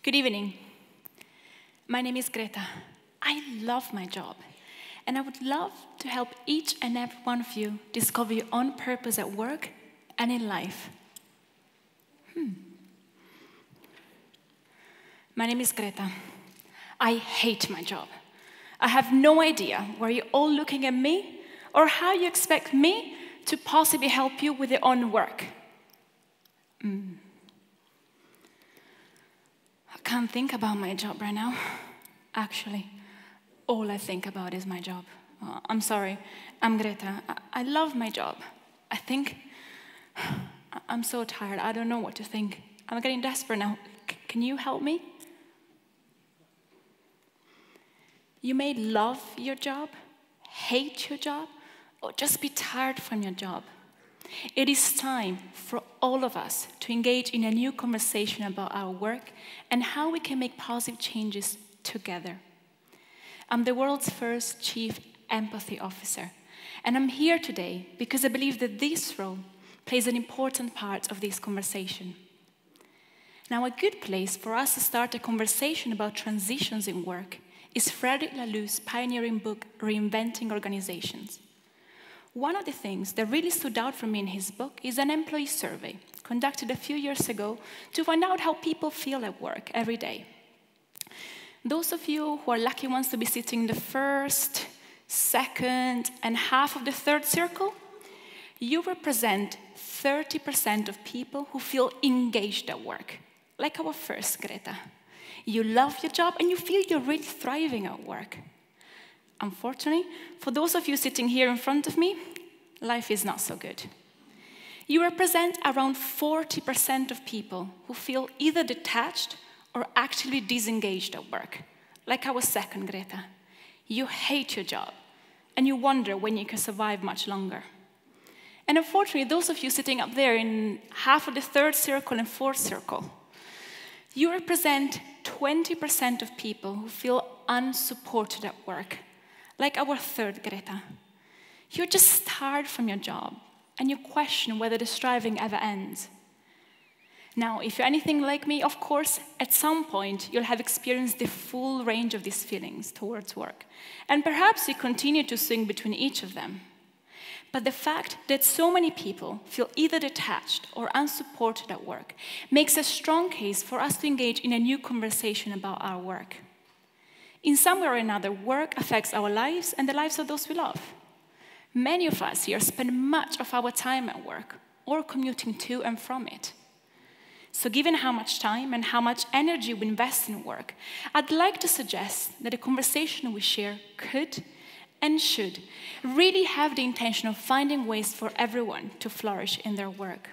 Good evening. My name is Greta. I love my job, and I would love to help each and every one of you discover your own purpose at work and in life. My name is Greta. I hate my job. I have no idea why you're all looking at me or how you expect me to possibly help you with your own work. I can't think about my job right now. Actually, all I think about is my job. I'm sorry, I'm Greta. I love my job. I think I'm so tired. I don't know what to think. I'm getting desperate now. Can you help me? You may love your job, hate your job, or just be tired from your job. It is time for all of us to engage in a new conversation about our work and how we can make positive changes together. I'm the world's first Chief Empathy Officer, and I'm here today because I believe that this role plays an important part of this conversation. Now, a good place for us to start a conversation about transitions in work is Frederic Laloux's pioneering book, Reinventing Organizations. One of the things that really stood out for me in his book is an employee survey conducted a few years ago to find out how people feel at work every day. Those of you who are lucky ones to be sitting in the first, second, and half of the third circle, you represent 30% of people who feel engaged at work, like our first Greta. You love your job and you feel you're really thriving at work. Unfortunately, for those of you sitting here in front of me, life is not so good. You represent around 40% of people who feel either detached or actively disengaged at work, like our second Greta. You hate your job, and you wonder when you can survive much longer. And unfortunately, those of you sitting up there in half of the third circle and fourth circle, you represent 20% of people who feel unsupported at work, like our third Greta. You're just tired from your job, and you question whether the striving ever ends. Now, if you're anything like me, of course, at some point, you'll have experienced the full range of these feelings towards work, and perhaps you continue to swing between each of them. But the fact that so many people feel either detached or unsupported at work makes a strong case for us to engage in a new conversation about our work. In some way or another, work affects our lives and the lives of those we love. Many of us here spend much of our time at work or commuting to and from it. So given how much time and how much energy we invest in work, I'd like to suggest that the conversation we share could and should really have the intention of finding ways for everyone to flourish in their work.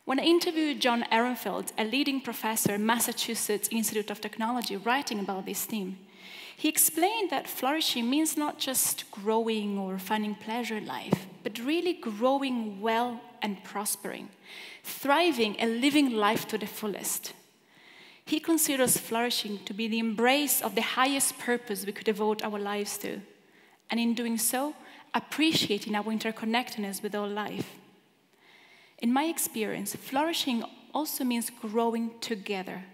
When I interviewed John Ehrenfeld, a leading professor at Massachusetts Institute of Technology, writing about this theme, he explained that flourishing means not just growing or finding pleasure in life, but really growing well and prospering, thriving and living life to the fullest. He considers flourishing to be the embrace of the highest purpose we could devote our lives to, and in doing so, appreciating our interconnectedness with all life. In my experience, flourishing also means growing together,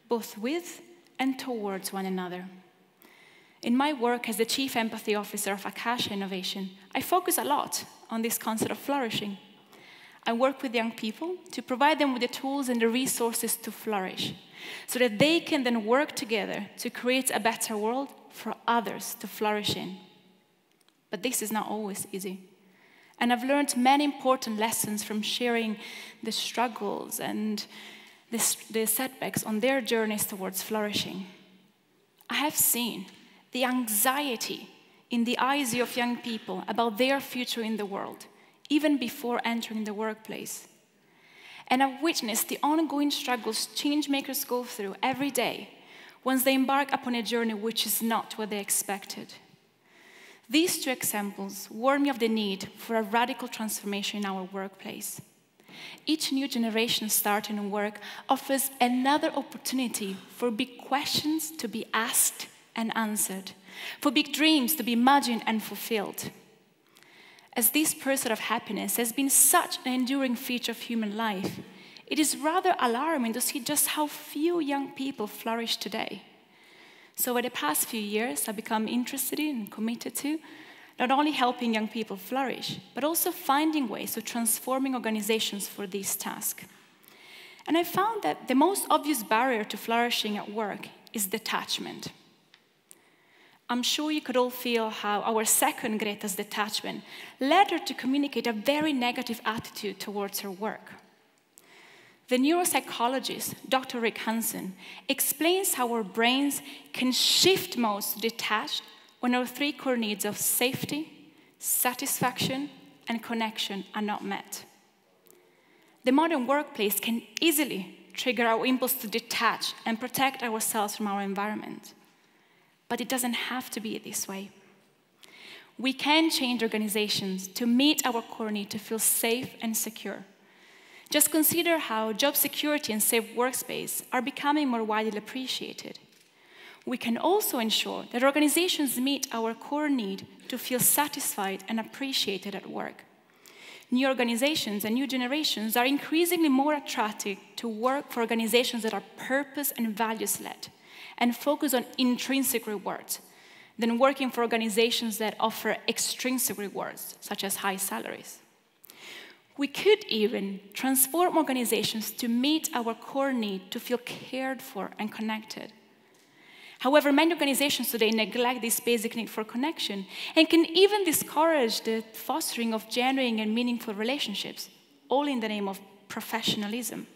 both with and towards one another. In my work as the Chief Empathy Officer of Ākāśa Innovation, I focus a lot on this concept of flourishing. I work with young people to provide them with the tools and the resources to flourish, so that they can then work together to create a better world for others to flourish in. But this is not always easy. And I've learned many important lessons from sharing the struggles and the setbacks on their journeys towards flourishing. I have seen the anxiety in the eyes of young people about their future in the world, even before entering the workplace. And I've witnessed the ongoing struggles changemakers go through every day once they embark upon a journey which is not what they expected. These two examples warn me of the need for a radical transformation in our workplace. Each new generation starting in work offers another opportunity for big questions to be asked and answered, for big dreams to be imagined and fulfilled. As this pursuit of happiness has been such an enduring feature of human life, It is rather alarming to see just how few young people flourish today. So over the past few years, I've become interested in and committed to not only helping young people flourish, but also finding ways of transforming organizations for this task. And I found that the most obvious barrier to flourishing at work is detachment. I'm sure you could all feel how our second Greta's detachment led her to communicate a very negative attitude towards her work. The neuropsychologist, Dr. Rick Hansen, explains how our brains can shift modes to detach when our three core needs of safety, satisfaction, and connection are not met. The modern workplace can easily trigger our impulse to detach and protect ourselves from our environment. But it doesn't have to be this way. We can change organizations to meet our core need to feel safe and secure. Just consider how job security and safe workspace are becoming more widely appreciated. We can also ensure that organizations meet our core need to feel satisfied and appreciated at work. New organizations and new generations are increasingly more attracted to work for organizations that are purpose and values-led and focus on intrinsic rewards than working for organizations that offer extrinsic rewards, such as high salaries. We could even transform organizations to meet our core need to feel cared for and connected. However, many organizations today neglect this basic need for connection and can even discourage the fostering of genuine and meaningful relationships, all in the name of professionalism.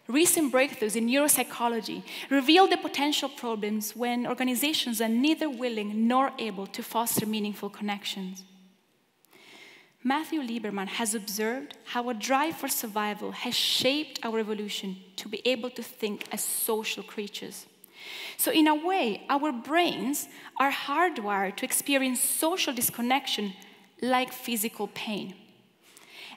Recent breakthroughs in neuropsychology reveal the potential problems when organizations are neither willing nor able to foster meaningful connections. Matthew Lieberman has observed how a drive for survival has shaped our evolution to be able to think as social creatures. So in a way, our brains are hardwired to experience social disconnection like physical pain.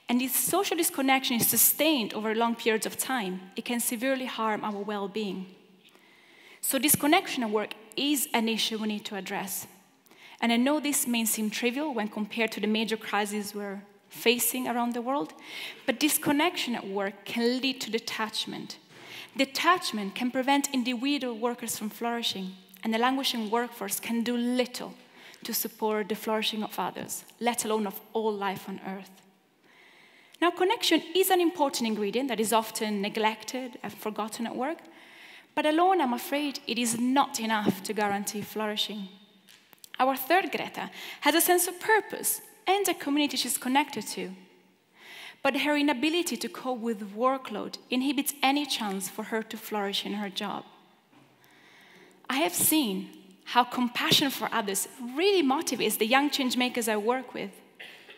And if social disconnection is sustained over long periods of time, it can severely harm our well-being. So disconnection at work is an issue we need to address. And I know this may seem trivial when compared to the major crises we're facing around the world, but disconnection at work can lead to detachment. Detachment can prevent individual workers from flourishing, and the languishing workforce can do little to support the flourishing of others, let alone of all life on Earth. Now, connection is an important ingredient that is often neglected and forgotten at work, but alone, I'm afraid, it is not enough to guarantee flourishing. Our third Greta has a sense of purpose and a community she's connected to. But her inability to cope with workload inhibits any chance for her to flourish in her job. I have seen how compassion for others really motivates the young changemakers I work with.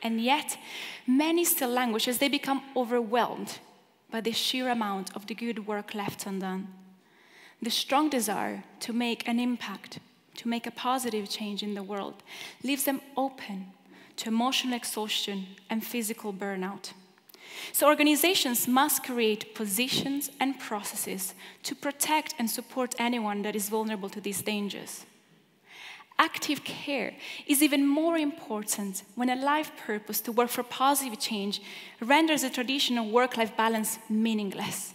And yet, many still languish as they become overwhelmed by the sheer amount of the good work left undone. The strong desire to make an impact, to make a positive change in the world, leaves them open to emotional exhaustion and physical burnout. So organizations must create positions and processes to protect and support anyone that is vulnerable to these dangers. Active care is even more important when a life purpose to work for positive change renders the traditional work-life balance meaningless.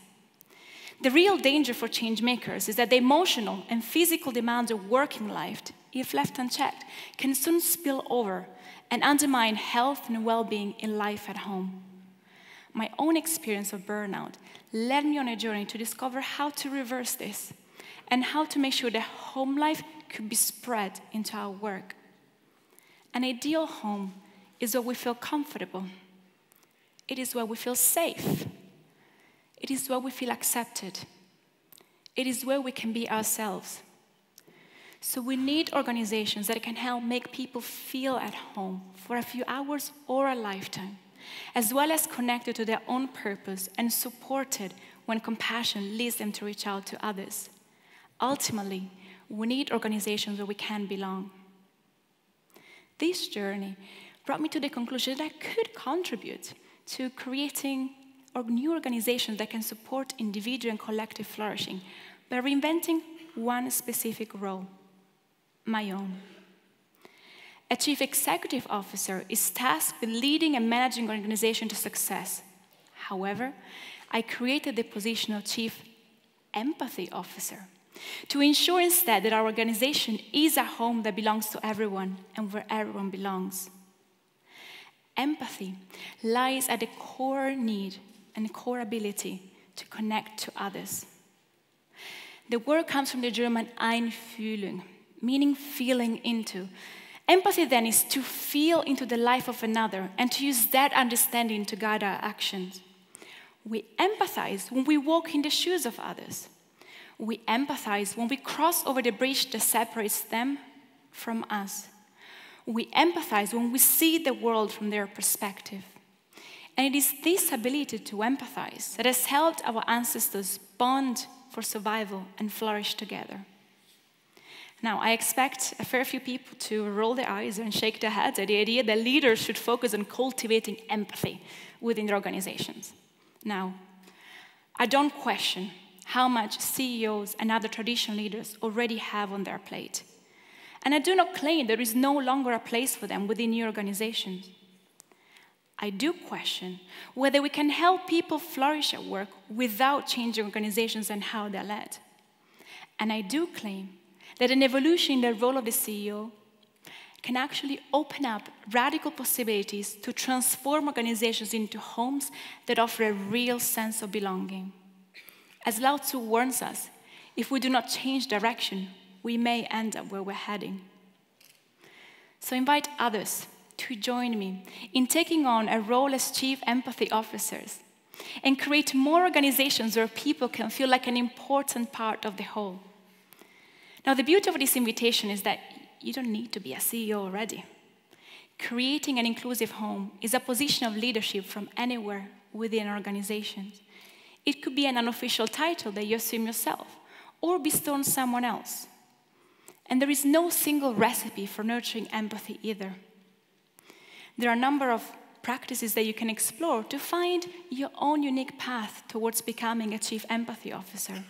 The real danger for change makers is that the emotional and physical demands of working life, if left unchecked, can soon spill over and undermine health and well-being in life at home. My own experience of burnout led me on a journey to discover how to reverse this and how to make sure that home life could be spread into our work. An ideal home is where we feel comfortable. It is where we feel safe. It is where we feel accepted. It is where we can be ourselves. So we need organizations that can help make people feel at home for a few hours or a lifetime, as well as connected to their own purpose and supported when compassion leads them to reach out to others. Ultimately, we need organizations where we can belong. This journey brought me to the conclusion that I could contribute to creating new organizations that can support individual and collective flourishing by reinventing one specific role, my own. A chief executive officer is tasked with leading and managing an organization to success. However, I created the position of Chief Empathy Officer to ensure instead that our organization is a home that belongs to everyone and where everyone belongs. Empathy lies at the core need and core ability to connect to others. The word comes from the German einfühlen, meaning feeling into. Empathy then is to feel into the life of another and to use that understanding to guide our actions. We empathize when we walk in the shoes of others. We empathize when we cross over the bridge that separates them from us. We empathize when we see the world from their perspective. And it is this ability to empathize that has helped our ancestors bond for survival and flourish together. Now, I expect a fair few people to roll their eyes and shake their heads at the idea that leaders should focus on cultivating empathy within their organizations. Now, I don't question how much CEOs and other traditional leaders already have on their plate. And I do not claim there is no longer a place for them within your organizations. I do question whether we can help people flourish at work without changing organizations and how they're led. And I do claim that an evolution in the role of the CEO can actually open up radical possibilities to transform organizations into homes that offer a real sense of belonging. As Lao Tzu warns us, if we do not change direction, we may end up where we're heading. So invite others to join me in taking on a role as Chief Empathy Officers and create more organizations where people can feel like an important part of the whole. Now, the beauty of this invitation is that you don't need to be a CEO already. Creating an inclusive home is a position of leadership from anywhere within an organization. It could be an unofficial title that you assume yourself or bestow on someone else. And there is no single recipe for nurturing empathy either. There are a number of practices that you can explore to find your own unique path towards becoming a Chief Empathy Officer.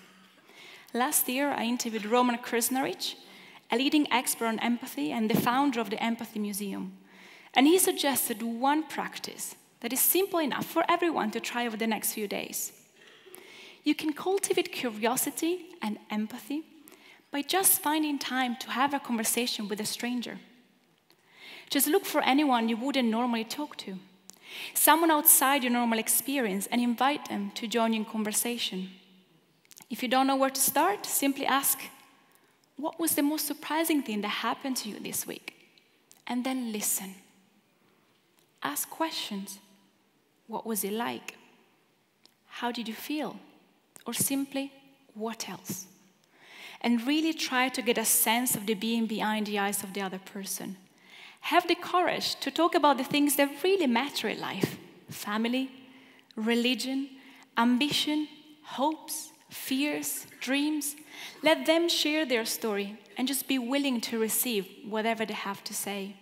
Last year, I interviewed Roman Krznaric, a leading expert on empathy and the founder of the Empathy Museum. And he suggested one practice that is simple enough for everyone to try over the next few days. You can cultivate curiosity and empathy by just finding time to have a conversation with a stranger. Just look for anyone you wouldn't normally talk to, someone outside your normal experience, and invite them to join you in conversation. If you don't know where to start, simply ask, what was the most surprising thing that happened to you this week? And then listen. Ask questions. What was it like? How did you feel? Or simply, what else? And really try to get a sense of the being behind the eyes of the other person. Have the courage to talk about the things that really matter in life. Family, religion, ambition, hopes, fears, dreams. Let them share their story and just be willing to receive whatever they have to say.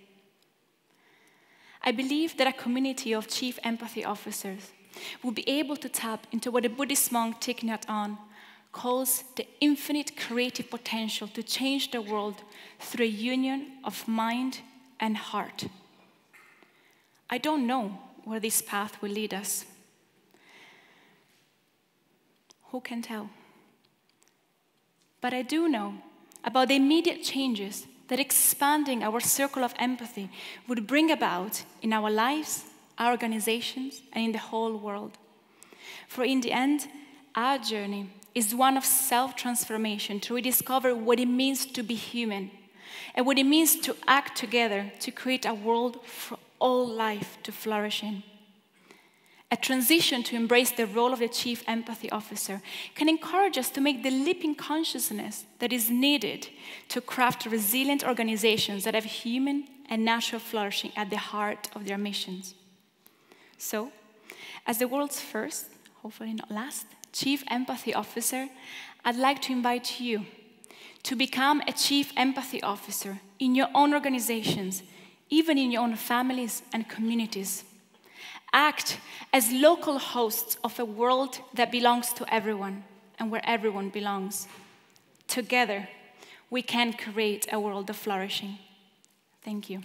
I believe that a community of Chief Empathy Officers will be able to tap into what the Buddhist monk Thich Nhat Hanh calls the infinite creative potential to change the world through a union of mind and heart. I don't know where this path will lead us. Who can tell? But I do know about the immediate changes that expanding our circle of empathy would bring about in our lives, our organizations, and in the whole world. For in the end, our journey is one of self-transformation to rediscover what it means to be human and what it means to act together to create a world for all life to flourish in. A transition to embrace the role of the Chief Empathy Officer can encourage us to make the leap in consciousness that is needed to craft resilient organizations that have human and natural flourishing at the heart of their missions. So, as the world's first, hopefully not last, Chief Empathy Officer, I'd like to invite you to become a Chief Empathy Officer in your own organizations, even in your own families and communities. Act as local hosts of a world that belongs to everyone and where everyone belongs. Together, we can create a world of flourishing. Thank you.